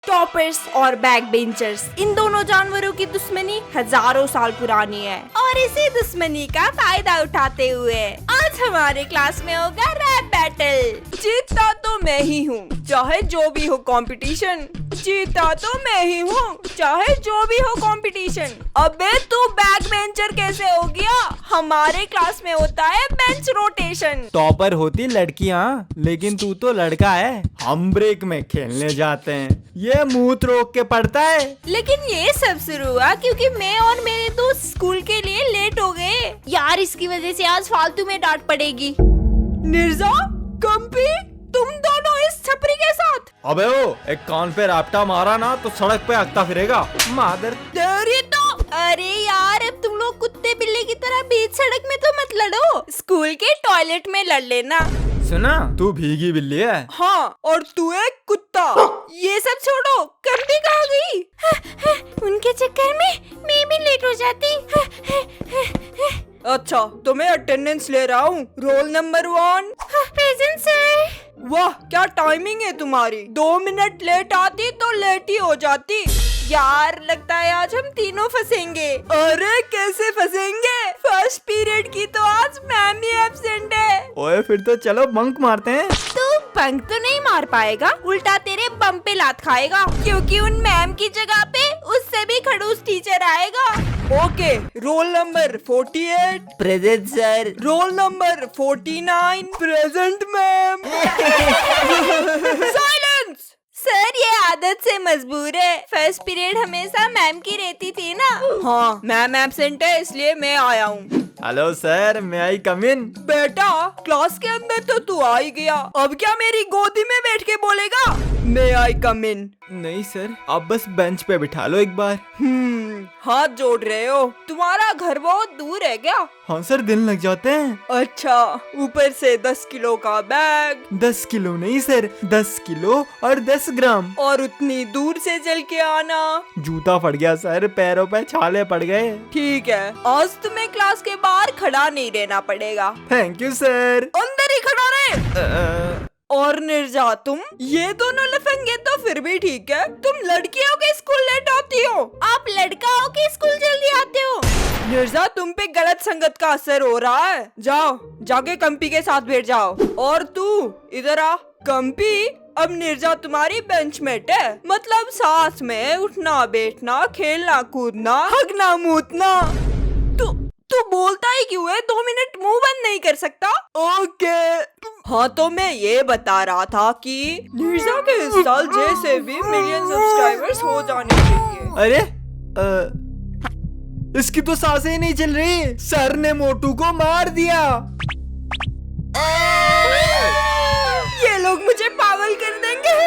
Toppers और back benchers, इन दोनों जानवरों की दुश्मनी हजारों साल पुरानी है और इसी दुश्मनी का फायदा उठाते हुए आज हमारे क्लास में होगा रैप बैटल। जीतता तो मैं ही हूँ चाहे जो भी हो कंपटीशन, जीता तो मैं ही हूँ चाहे जो भी हो कंपटीशन। अबे तू बैक बेंचर कैसे हो गया? हमारे क्लास में होता है बेंच रोटेशन। टॉपर होती लड़कियाँ, लेकिन तू तो लड़का है। हम ब्रेक में खेलने जाते हैं, ये मुंह रोक के पढ़ता है। लेकिन ये सब शुरू हुआ क्योंकि मैं और मेरे दोस्त स्कूल के लिए लेट हो गए यार। इसकी वजह से आज फालतू में डांट पड़ेगी। निर्जा, कंपी, तुम दोनों इस छपरी के साथ। अबे ओ, एक कान पे रापटा मारा ना तो सड़क पे हकता फिरेगा मादर तेरी तो। अरे यार, अब तुम लोग कुत्ते बिल्ली की तरह बीच सड़क में तो मत लड़ो, स्कूल के टॉयलेट में लड़ लेना। सुना, तू भीगी बिल्ली है। हाँ, और तू एक कुत्ता। ये सब छोड़ो, कंपी कहाँ गई? उनके चक्कर में मैं भी लेट हो जाती। अच्छा, तो मैं अटेंडेंस ले रहा हूँ। Roll number 1 present sir. वाह, क्या टाइमिंग है तुम्हारी। 2 मिनट लेट आती तो लेट ही हो जाती। यार, लगता है आज हम तीनों फंसेंगे। अरे कैसे फंसेंगे? फर्स्ट पीरियड की तो आज मैम ही एब्सेंट है। ओए, फिर तो चलो बंक मारते हैं। तू बंक तो नहीं मार पाएगा, उल्टा तेरे बम पे लात खाएगा, क्योंकि उन मैम की जगह पे उससे भी खड़ूस टीचर आएगा। Okay, roll number 48 present sir. Roll number 49 present ma'am. Silence. Sir, ये आदत से मजबूर है। फर्स्ट पीरियड हमेशा मैम की रहती थी ना। हाँ, मैम एब्सेंट है इसलिए मैं आया हूँ। हेलो सर, मैं आई कम इन। बेटा, क्लास के अंदर तो तू आ ही गया, अब क्या मेरी गोदी में बैठ के बोलेगा मैं आई कम इन? नहीं सर, आप बस बेंच पे बिठा लो एक बार। हाथ जोड़ रहे हो? तुम्हारा घर बहुत दूर है क्या? हाँ सर, दिन लग जाते हैं। अच्छा, ऊपर से 10 किलो का बैग। 10 किलो नहीं सर, 10 किलो और 10 ग्राम। और उतनी दूर से चल के आना। जूता फट गया सर, पैरों पे छाले पड़ गए। ठीक है, आज तुम्हें क्लास के बाहर खड़ा नहीं रहना पड़ेगा। Thank you sir. अंदर ही खड़ा रहे। और निर्जा, तुम ये दोनों लफंगे तो फिर भी ठीक है, तुम लड़कियों के स्कूल लेट आती हो, आप लड़का हो के स्कूल जल्दी आते हो। निर्जा, तुम पे गलत संगत का असर हो रहा है। जाओ, जाके कंपी के साथ बैठ जाओ। और तू इधर आ। कंपी, अब निर्जा तुम्हारी बेंचमेट है, मतलब साथ में उठना बैठना, खेलना कूदना, हगना मूतना। तू बोलता ही क्यों है? 2 मिनट मुंह बंद नहीं कर सकता? ओके। हाँ, तो मैं ये बता रहा था कि निर्जा के इस साल जैसे भी मिलियन सब्सक्राइबर्स हो जाने चाहिए। अरे इसकी तो सांसें ही नहीं चल रही। सर ने मोटू को मार दिया। ये लोग मुझे पागल कर देंगे।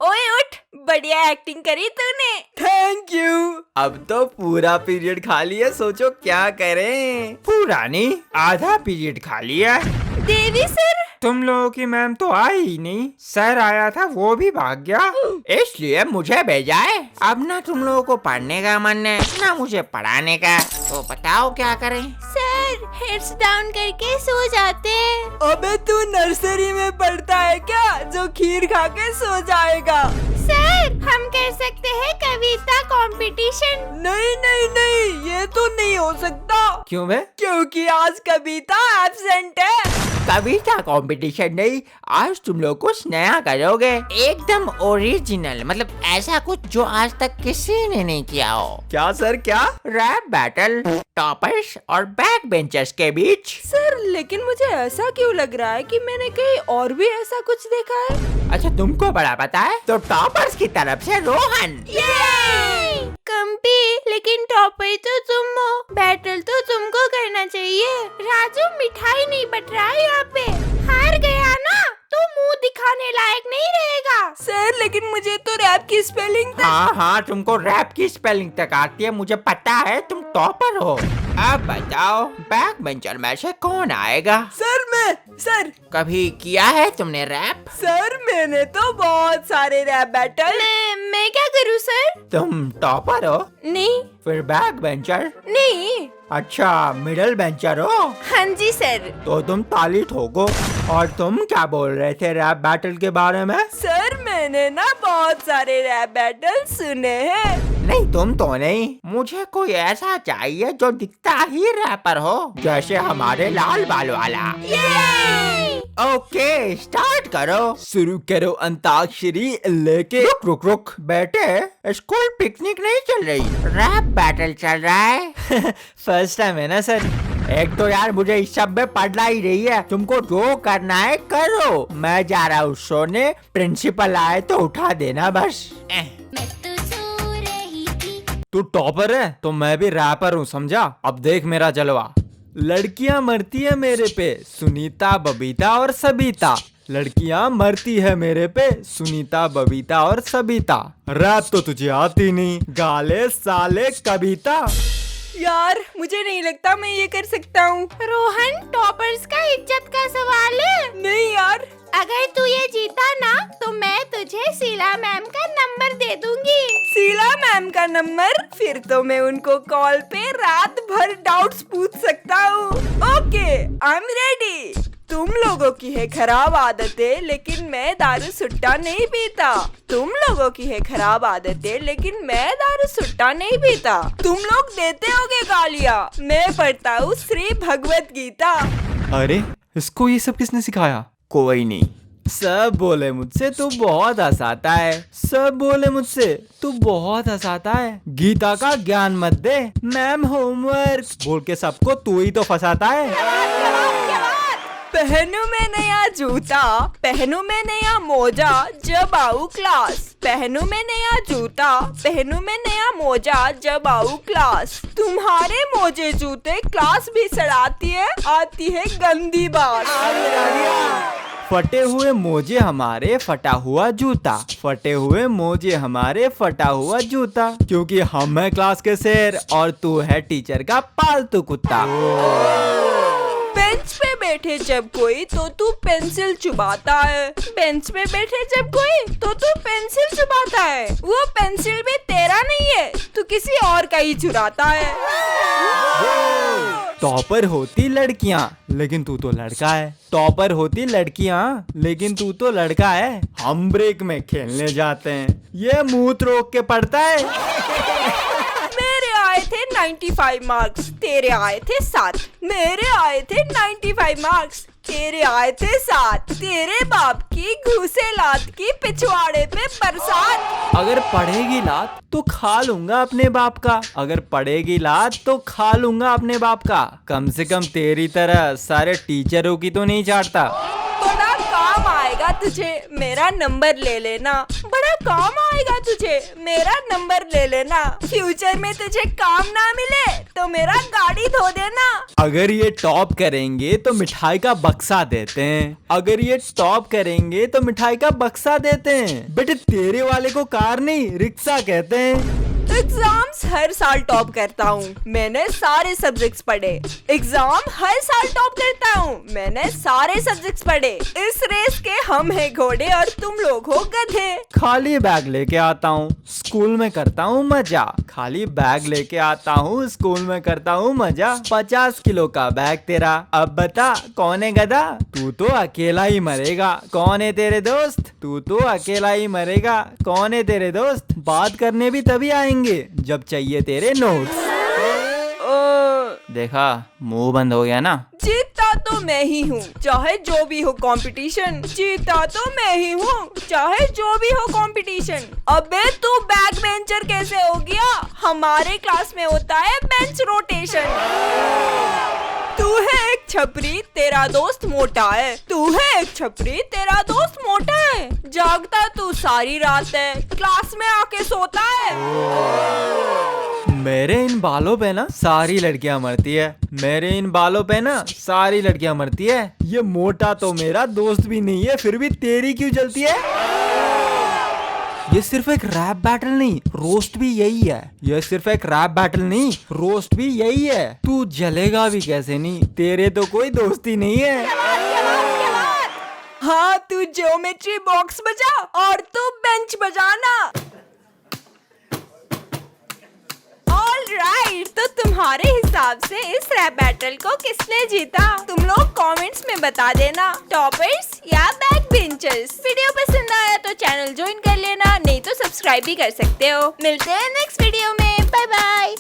ओए उठ, बढ़िया एक्टिंग करी तूने। Thank you. अब तो पूरा पीरियड खाली है, सोचो क्या करें। पूरा नहीं, आधा पीरियड खाली है। देवी सर, तुम लोगों की मैम तो आई ही नहीं। सर आया था, वो भी भाग गया, इसलिए मुझे भेजा है। अब ना तुम लोगों को पढ़ने का मन है ना मुझे पढ़ाने का, तो बताओ क्या करें। सर, हेड्स डाउन करके सो जाते हैं। अबे तू नर्सरी में पढ़ता है क्या, जो खीर खा के सो जाएगा? सर, हम कर सकते हैं कविता कंपटीशन। नहीं नहीं नहीं, ये तो नहीं हो सकता। क्यों बे? क्योंकि आज कविता एब्सेंट है। कविता कंपटीशन नहीं, आज तुम लोग कुछ नया करोगे, एकदम ओरिजिनल, मतलब ऐसा कुछ जो आज तक किसी ने नहीं किया हो। क्या सर, क्या? रैप बैटल टॉपर्स और बैक बेंचर्स के बीच। सर, लेकिन मुझे ऐसा क्यों लग रहा है कि मैंने कहीं और भी ऐसा कुछ देखा है। अच्छा, तुमको बड़ा पता है? तो टॉपर्स की तरफ से रोहन। कंपी, लेकिन टॉपर तो तुम हो, बैटल तो तुमको करना चाहिए। राजू, मिठाई नहीं बट रहा है यहाँ पे। हार गया ना तो मुंह दिखाने लायक नहीं रहेगा। सर, लेकिन मुझे तो रैप की स्पेलिंग तक। हाँ, तुमको रैप की स्पेलिंग तक आती है, मुझे पता है, तुम टॉपर हो। अब बताओ, बैक बेंचर में से कौन आएगा? सर, मैं। सर, कभी किया है तुमने रैप? सर, मैंने तो बहुत सारे रैप बैटल। मैं क्या करूँ सर? तुम टॉपर हो? नहीं। फिर बैक बेंचर? नहीं। अच्छा, मिडल बेंचर हो? हाँ जी सर। तो तुम ताली ठोको। और तुम क्या बोल रहे थे रैप बैटल के बारे में? सर मैंने ना बहुत सारे रैप बैटल सुने हैं। नहीं, तुम तो नहीं। मुझे कोई ऐसा चाहिए जो दिखता ही रैपर हो, जैसे हमारे लाल बाल वाला। ओके, स्टार्ट करो। शुरू करो अंताक्षरी लेके। रुक रुक रुक बेटे, स्कूल पिकनिक नहीं चल रही, रैप बैटल चल रहा है। फर्स्ट टाइम है ना सर। एक तो यार मुझे इस सब में पढ़ना ही नहीं है, तुमको जो करना है करो। मैं जा रहा हूँ सोने, प्रिंसिपल आए तो उठा देना बस। तू टॉपर है तो मैं भी रैपर हूँ, समझा? अब देख मेरा जलवा। लड़कियां मरती है मेरे पे, सुनीता बबीता और सबीता। लड़कियां मरती है मेरे पे, सुनीता बबीता और सबीता। रैप तो तुझे आती नहीं, गाले साले कविता। यार मुझे नहीं लगता मैं ये कर सकता हूँ। रोहन, टॉपर्स का इज्जत का सवाल है। नहीं यार। अगर तू ये जीता ना तो मैं तुझे शीला मैम का नंबर दे दूंगी। शीला मैम का नंबर? फिर तो मैं उनको कॉल पे रात भर डाउट्स पूछ सकता हूँ। Okay, I am ready. तुम लोगों की है खराब आदतें, लेकिन मैं दारू सुट्टा नहीं पीता। तुम लोगों की है खराब आदतें, लेकिन मैं दारू सुट्टा नहीं पीता। तुम लोग देते होगे गालियाँ, मैं पढ़ता हूँ श्री भगवत गीता। अरे इसको ये सब किसने सिखाया? कोई नहीं। सब बोले मुझसे तू बहुत हंसाता है, सब बोले मुझसे तू बहुत हंसाता है। गीता का ज्ञान मत दे, मैम होमवर्क बोल के सबको तू ही तो फंसाता है। पहनूं मैं नया जूता, पहनूं मैं नया मोजा, जब आऊँ क्लास। पहनूं मैं नया जूता, पहनूं मैं नया मोजा, जब आऊँ क्लास। तुम्हारे मोजे जूते क्लास भी सड़ाती है, आती है गंदी बात। फटे हुए मोजे हमारे फटा हुआ जूता, फटे हुए मोजे हमारे फटा हुआ जूता। क्योंकि हम है क्लास के शेर और तू है टीचर का पालतू कुत्ता। बेंच पे बैठे जब कोई तो तू पेंसिल चुबाता है। बेंच पे बैठे जब कोई तो तू पेंसिल चुबाता है। वो पेंसिल भी तेरा नहीं है, तू किसी और का ही चुराता है। टॉपर होती लड़कियां लेकिन तू तो लड़का है। टॉपर होती लड़कियां लेकिन तू तो लड़का है। हम ब्रेक में खेलने जाते हैं, ये मुंह रोक के पढ़ता है। मेरे आए थे 95 मार्क्स, तेरे आए थे 7। मेरे आए थे 95 मार्क्स, तेरे आए थे 7। तेरे बाप की घूसे लात की पिछवाड़े पे बरसात। अगर पढ़ेगी लात तो खा लूंगा अपने बाप का, अगर पढ़ेगी लात तो खा लूंगा अपने बाप का। कम से कम तेरी तरह सारे टीचरों की तो नहीं चाटता। बड़ा काम आएगा तुझे, मेरा नंबर ले लेना। बड़ा काम आएगा तुझे, मेरा नंबर ले लेना। फ्यूचर में तुझे काम ना मिले तो मेरा गाड़ी धो देना। अगर ये टॉप करेंगे तो मिठाई का बक्सा देते हैं, अगर ये टॉप करेंगे तो मिठाई का बक्सा देते हैं। बेटे तेरे वाले को कार नहीं रिक्शा कहते हैं। एग्जाम्स हर साल टॉप करता हूँ, मैंने सारे सब्जेक्ट्स पढ़े। एग्जाम हर साल टॉप करता हूँ, मैंने सारे सब्जेक्ट्स पढ़े। इस रेस के हम हैं घोड़े और तुम लोग हो गधे। खाली बैग लेके आता हूँ, स्कूल में करता हूँ मजा। खाली बैग लेके आता हूँ, स्कूल में करता हूँ मजा। 50 किलो का बैग तेरा, अब बता कौन है गधा? तू तो अकेला ही मरेगा। कौन है तेरे दोस्त? तू तो अकेला ही मरेगा। कौन है तेरे दोस्त? बात करने भी तभी आएंगे जब चाहिए तेरे नोट्स। देखा, मुंह बंद हो गया ना। जीता तो मैं ही हूँ, चाहे जो भी हो कंपटीशन। जीता तो मैं ही हूँ, चाहे जो भी हो कंपटीशन। अबे तू बैक बेंचर कैसे हो गया? हमारे क्लास में होता है बेंच रोटेशन। तू है एक छपरी, तेरा दोस्त मोटा है। तू है एक छपरी, तेरा दोस्त मोटा है। जागता तू सारी रात है, क्लास में आके सोता है। मेरे इन बालों पे ना सारी लड़कियां मरती है, मेरे इन बालों पे ना सारी लड़कियां मरती है। ये मोटा तो मेरा दोस्त भी नहीं है, फिर भी तेरी क्यों जलती है? ये सिर्फ एक रैप बैटल नहीं, रोस्ट भी यही है। ये सिर्फ एक रैप बैटल नहीं, रोस्ट भी यही है। तू जलेगा भी कैसे नहीं, तेरे तो कोई दोस्ती नहीं है। हाँ, तू ज्योमेट्री बॉक्स बजा और तू बेंच बजाना। ऑलराइट, तो तुम्हारे हिसाब से इस रैप बैटल को किसने जीता तुम लोग कमेंट्स में बता देना, टॉपर्स या बैक बेंचर्स। वीडियो पसंद आया तो चैनल ज्वाइन कर लेना, नहीं तो सब्सक्राइब भी कर सकते हो। मिलते हैं नेक्स्ट वीडियो में।